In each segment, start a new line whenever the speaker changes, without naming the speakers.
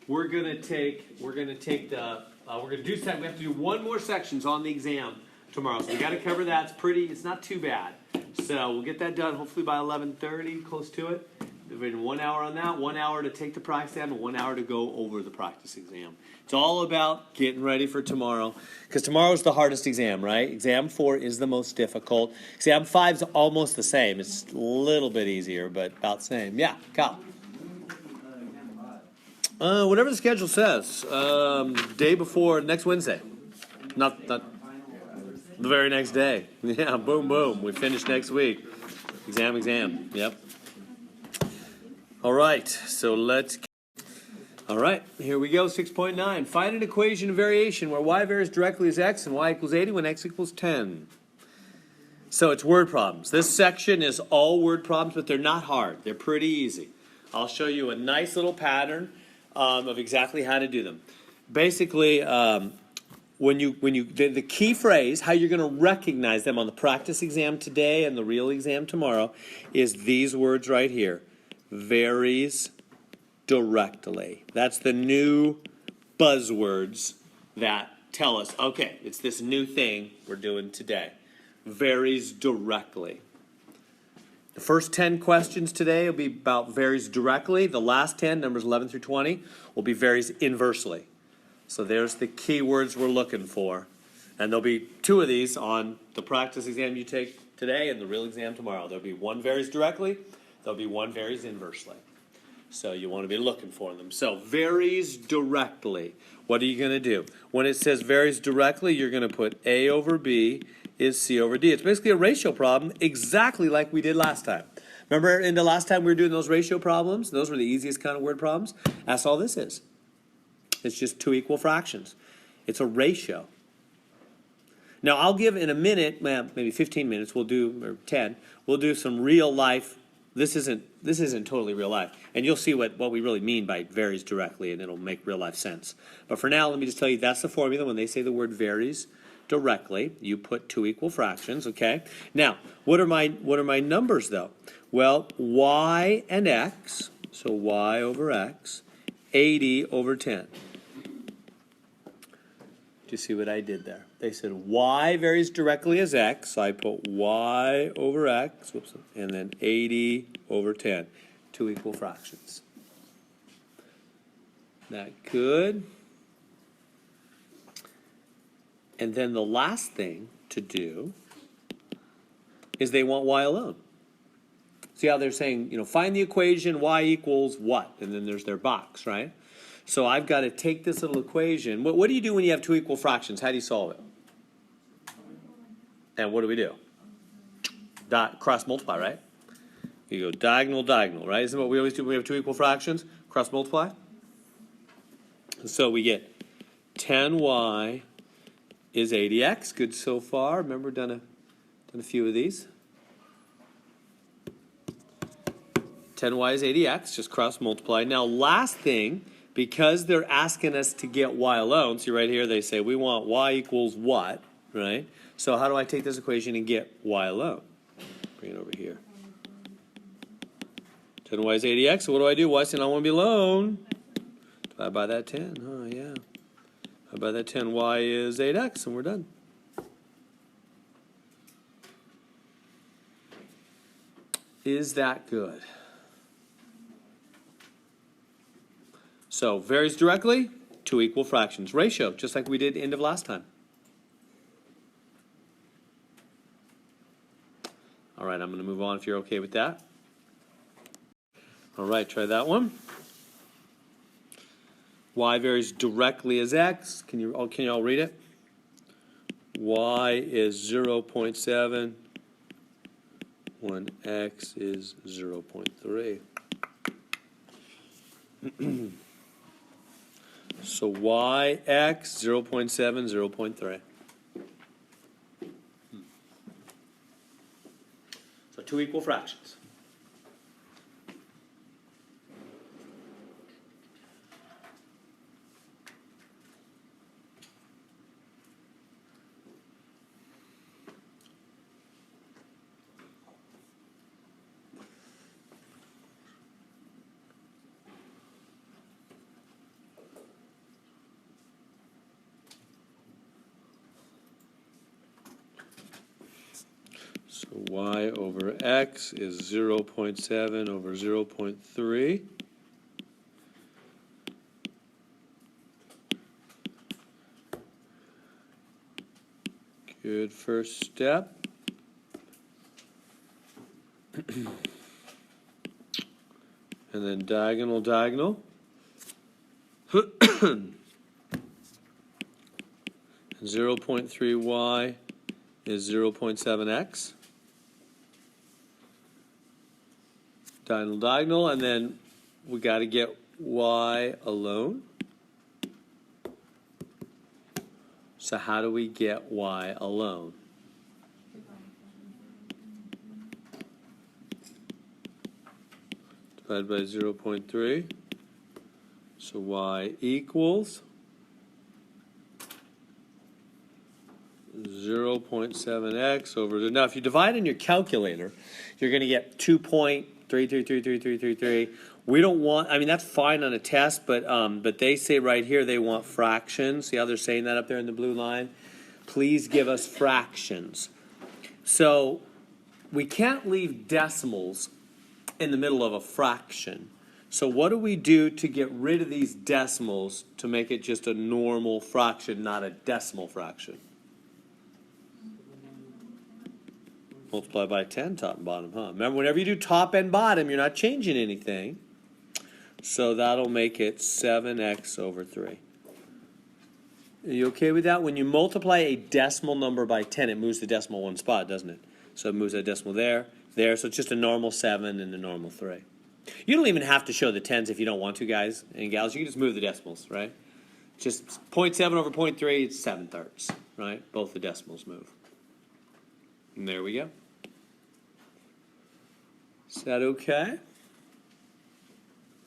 we're gonna do something. We have to do one more sections on the exam tomorrow, so we got to cover that. It's not too bad. So we'll get that done hopefully by 11:30, close to it. We're in 1 hour on that, 1 hour to take the practice exam, and 1 hour to go over the practice exam. It's all about getting ready for tomorrow, because tomorrow's the hardest exam, right? Exam 4 is the most difficult. Exam 5 is almost the same. It's a little bit easier, but about the same. Yeah, Kyle. Whatever the schedule says. Day before next Wednesday. Not the very next day. Yeah, boom, boom. We finish next week. Exam. Yep. All right, all right, here we go, 6.9. Find an equation of variation where y varies directly as x and y equals 80 when x equals 10. So it's word problems. This section is all word problems, but they're not hard. They're pretty easy. I'll show you a nice little pattern of exactly how to do them. Basically, the key phrase, how you're going to recognize them on the practice exam today and the real exam tomorrow, is these words right here. Varies directly. That's the new buzzwords that tell us, okay, it's this new thing we're doing today. Varies directly. The first 10 questions today will be about varies directly. The last 10, numbers 11 through 20, will be varies inversely. So there's the key words we're looking for. And there'll be 2 of these on the practice exam you take today and the real exam tomorrow. There'll be 1 varies directly. There'll be 1 varies inversely. So you want to be looking for them. So varies directly. What are you going to do? When it says varies directly, you're going to put A over B is C over D. It's basically a ratio problem exactly like we did last time. Remember in the last time we were doing those ratio problems? Those were the easiest kind of word problems. That's all this is. It's just 2 equal fractions. It's a ratio. Now I'll give in a minute, well, maybe 15 minutes, or 10, we'll do some real life. This isn't totally real life. And you'll see what we really mean by varies directly, and it'll make real life sense. But for now, let me just tell you that's the formula. When they say the word varies directly, you put 2 equal fractions, okay? Now, what are my numbers though? Well, y and x, so y over x, 80 over 10. Do you see what I did there? They said y varies directly as x, so I put y over x, and then 80 over 10. 2 equal fractions. That good? And then the last thing to do is they want y alone. See how they're saying, find the equation y equals what? And then there's their box, right? So I've got to take this little equation. What do you do when you have 2 equal fractions? How do you solve it? And what do we do? Cross multiply, right? You go diagonal, diagonal, right? Isn't that what we always do when we have 2 equal fractions? Cross multiply. So we get 10y is 80x. Good so far. Remember, done a few of these. 10y is 80x. Just cross multiply. Now, last thing, because they're asking us to get y alone, see right here they say we want y equals what, right? So how do I take this equation and get y alone? Bring it over here. 10y is 80x, so what do I do? Y said I want to be alone. Divide by that 10. Oh, yeah. Divide by that 10, y is 8x, and we're done. Is that good? So, varies directly, 2 equal fractions. Ratio, just like we did end of last time. All right, I'm going to move on if you're okay with that. All right, try that one. Y varies directly as x. Can you all read it? Y is 0.7 when x is 0.3. So y, x, 0.7, 0.3. So 2 equal fractions. y over x is 0.7 over 0.3. Good first step. And then diagonal, diagonal. 0.3y is 0.7x. Diagonal, diagonal, and then we got to get y alone. So how do we get y alone? Divided by 0.3. So y equals 0.7x over, now if you divide in your calculator, you're going to get 2.33333333. We don't want, I mean, that's fine on a test, but they say right here they want fractions. See how they're saying that up there in the blue line? Please give us fractions. So we can't leave decimals in the middle of a fraction. So what do we do to get rid of these decimals to make it just a normal fraction, not a decimal fraction? Multiply by 10, top and bottom, huh? Remember, whenever you do top and bottom, you're not changing anything. So that'll make it 7x over 3. Are you okay with that? When you multiply a decimal number by 10, it moves the decimal one spot, doesn't it? So it moves that decimal there, there. So it's just a normal 7 and a normal 3. You don't even have to show the tens if you don't want to, guys and gals. You can just move the decimals, right? Just 0.7 over 0.3, it's 7/3, right? Both the decimals move. And there we go. Is that okay?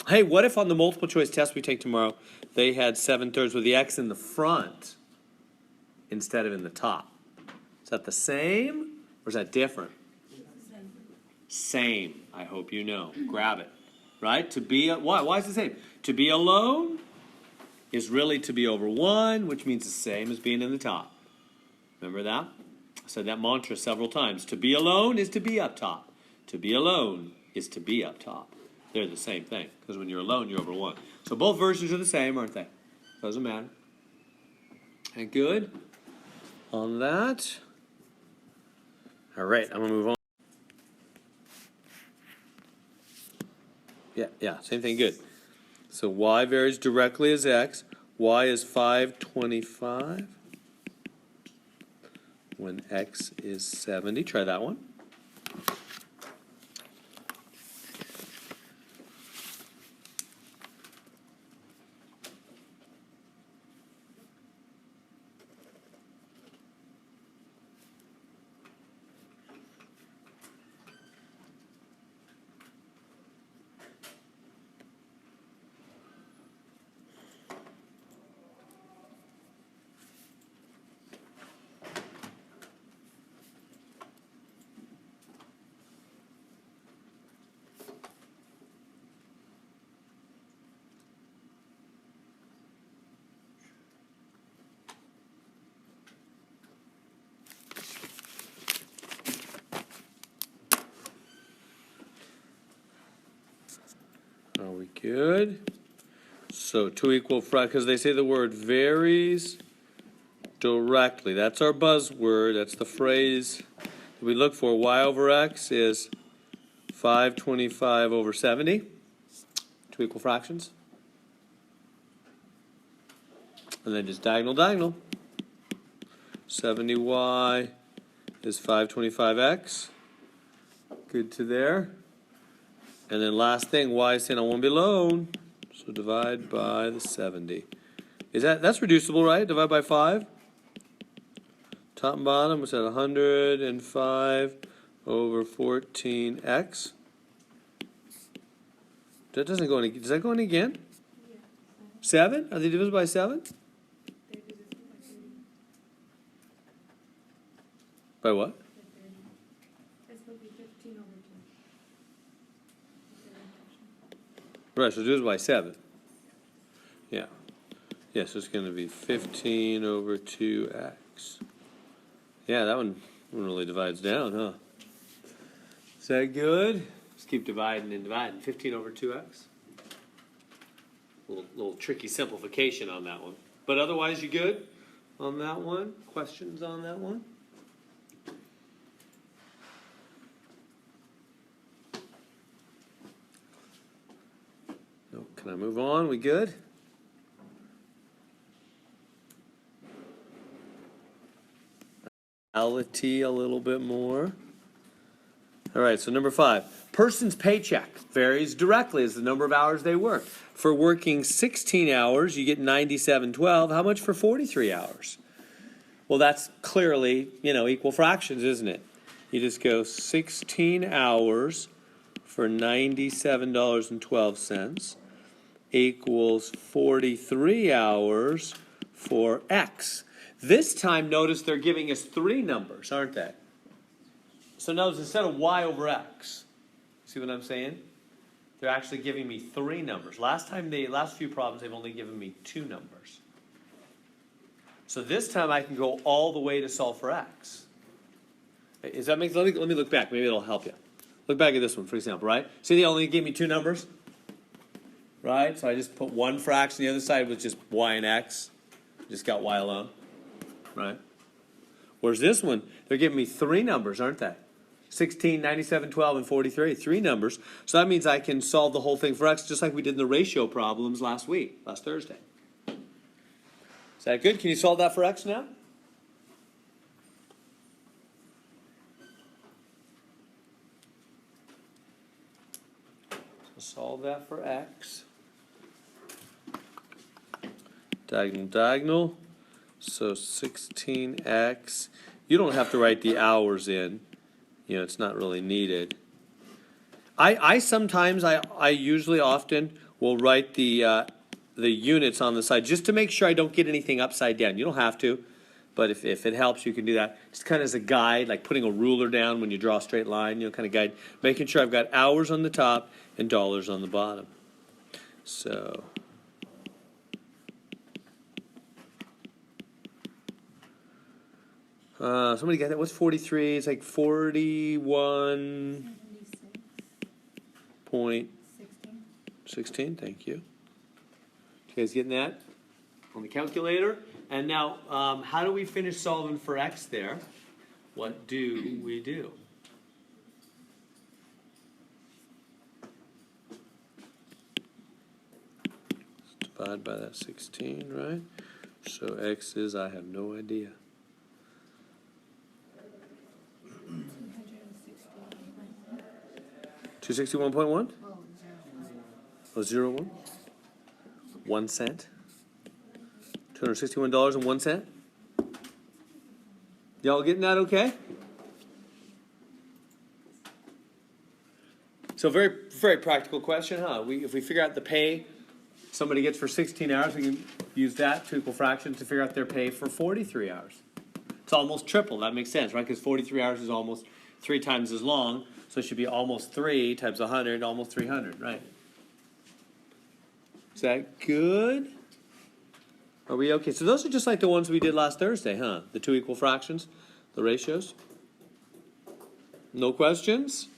Hey, what if on the multiple choice test we take tomorrow, they had 7/3 with the x in the front instead of in the top? Is that the same or is that different? Same. I hope you know. Grab it. Right? To be, why is it the same? To be alone is really to be over 1, which means the same as being in the top. Remember that? I said that mantra several times. To be alone is to be up top. To be alone is to be up top. They're the same thing. Because when you're alone, you're over 1. So both versions are the same, aren't they? Doesn't matter. And good on that. All right, I'm going to move on. Yeah, same thing, good. So y varies directly as x. Y is 525 when x is 70. Try that one. Are we good? So two equal fractions, because they say the word varies directly. That's our buzzword. That's the phrase that we look for. Y over x is 525 over 70. Two equal fractions. And then just diagonal, diagonal. 70y is 525x. Good to there. And then last thing, y is saying I won't be alone. So divide by the 70. That's reducible, right? Divide by 5. Top and bottom was at 105 over 14x. That doesn't go any, does that go in again? 7? Are they divisible by 7? By what? Right, so divisible by 7. Yeah. Yeah, so it's going to be 15 over 2x. Yeah, that one really divides down, huh? Is that good? Just keep dividing and dividing. 15 over 2x. Little tricky simplification on that one. But otherwise, you good on that one? Questions on that one? No, can I move on? We good? Reality a little bit more. All right, so number 5. Person's paycheck varies directly as the number of hours they work. For working 16 hours, you get $97.12. How much for 43 hours? Well, that's clearly, equal fractions, isn't it? You just go 16 hours for $97.12 equals 43 hours for X. This time, notice they're giving us 3 numbers, aren't they? So notice instead of Y over X, see what I'm saying? They're actually giving me 3 numbers. Last few problems, they've only given me 2 numbers. So this time I can go all the way to solve for X. Is that let me look back. Maybe it'll help you. Look back at this one, for example, right? See, they only gave me 2 numbers, right? So I just put one fraction. The other side was just Y and X. Just got Y alone, right? Whereas this one, they're giving me 3 numbers, aren't they? 16, 97, 12, and 43. 3 numbers. So that means I can solve the whole thing for X just like we did in the ratio problems last Thursday. Is that good? Can you solve that for X now? So solve that for X. Diagonal. So 16x. You don't have to write the hours in. It's not really needed. I usually often will write the units on the side just to make sure I don't get anything upside down. You don't have to, but if it helps, you can do that. Just kind of as a guide, like putting a ruler down when you draw a straight line, kind of guide, making sure I've got hours on the top and dollars on the bottom. So somebody got that? What's 43? It's like 41.16. Thank you. You guys getting that on the calculator? And now, how do we finish solving for X there? What do we do? Let's divide by that 16, right? So X is, I have no idea. 261.1? Oh, 01? 1 cent? $261.01? Y'all getting that okay? So very, very practical question, huh? If we figure out the pay somebody gets for 16 hours, we can use that to equal fractions to figure out their pay for 43 hours. It's almost triple. That makes sense, right? Because 43 hours is almost 3 times as long. So it should be almost 3 times 100, almost 300, right? Is that good? Are we okay? So those are just like the ones we did last Thursday, huh? The 2 equal fractions, the ratios. No questions?